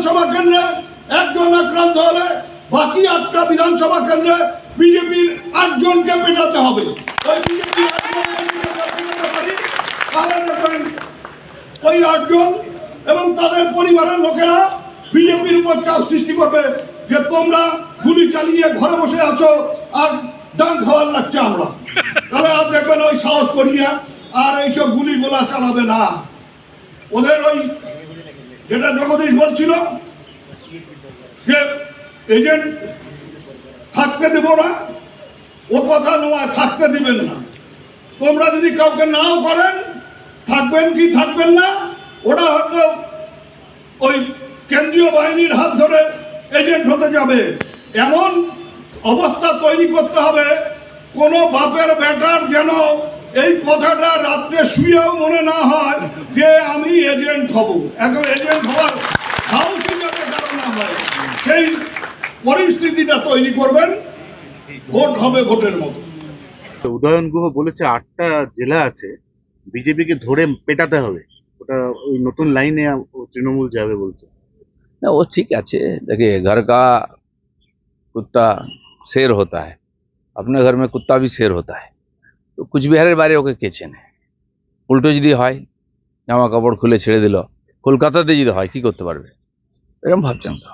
বিধানসভা কেন্দ্রে একজন আক্রান্ত হলে বাকি 8টা বিধানসভা কেন্দ্রে বিজেপির 8 জনকে পেটাতে হবে। ওই বিজেপি 8 জনকে পেটাতে পারি, তাহলে দেখবেন ওই 8 জন এবং তাদের পরিবারের লোকেরা বিজেপির উপর চাপ সৃষ্টি করবে যে তোমরা গুলি চালিয়ে ঘরে বসে আছো আর ডান খাওয়ার লাগছে আমরা, তাহলে আর দেখবেন ওই সাহস করিয়া আর এইসব গুলি গোলা চালাবে না। ওদের ওই যেটা জগদীশ বলছিল যে এজেন্ট থাকতে দেব না, ও কথা নয়, থাকতে দিবেন না। তোমরা যদি কাউকে নাও করেন, থাকবেন কি থাকবেন না, ওরা হয়তো ওই কেন্দ্রীয় বাহিনীর হাত ধরে এজেন্ট হতে যাবে। এমন অবস্থা তৈরি করতে হবে কোনো বাপের বেটার যেন এই কথাটা রাত্রে শুয়েও মনে না হয় যে আমি এজেন্ট হব। এখন এজেন্ট হওয়ার সাহসী যাতে কারণ না হয়, সেই পরিস্থিতিটা তৈরি করবেন। ভোট হবে ভোটের মতো। উদয়ন গুহ বলেছে 8টা জেলা আছে বিজেপিকে ধরে পেটাতে হবে, ওটা ওই নতুন লাইনে তৃণমূল যাবে বলছে। ना वो ठीक है। देखिए, घर का कुत्ता शेर होता है, अपने घर में कुत्ता भी शेर होता है। तो কুচবিহারের বাইরে ওকে কে চেনে? উল্টো যদি হয়, জামা কাপড় খুলে ছেড়ে দিল, কলকাতাতে যদি হয় কি করতে পারবে? এরকম ভাবছেন তো?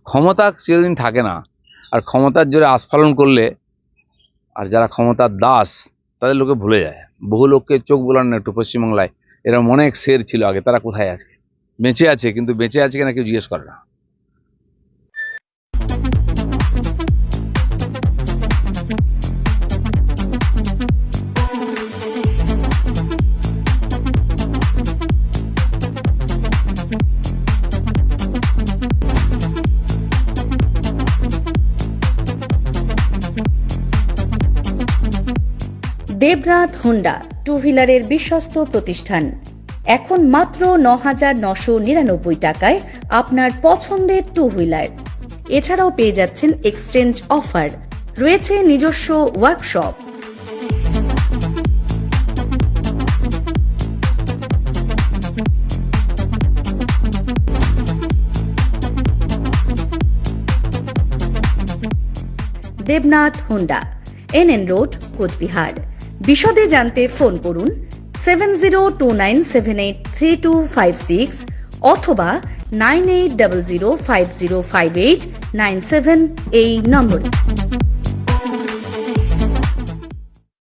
ক্ষমতা চিরদিন থাকে না, আর ক্ষমতার জোরে আস্ফালন করলে আর যারা ক্ষমতার দাস তাদের লোকে ভুলে যায়। বহু লোককে চোখ বোলান না একটু পশ্চিমবাংলায়, এরকম অনেক শের ছিল আগে, তারা কোথায় আছে? বেঁচে আছে, কিন্তু বেঁচে আছে কিনা কেউ জিজ্ঞেস করে না। দেবনাথ হোন্ডা টু হুইলারের বিশ্বস্ত প্রতিষ্ঠান। এখন মাত্র 9,999 টাকায় আপনার পছন্দের টু হুইলার। এছাড়াও পেয়ে যাচ্ছেন এক্সচেঞ্জ অফার, রয়েছে নিজস্ব workshop. Debnath Honda, NN road, Coochbehar. বিশদে জানতে ফোন করুন 7029783256 অথবা 9800505897 এই নম্বরে।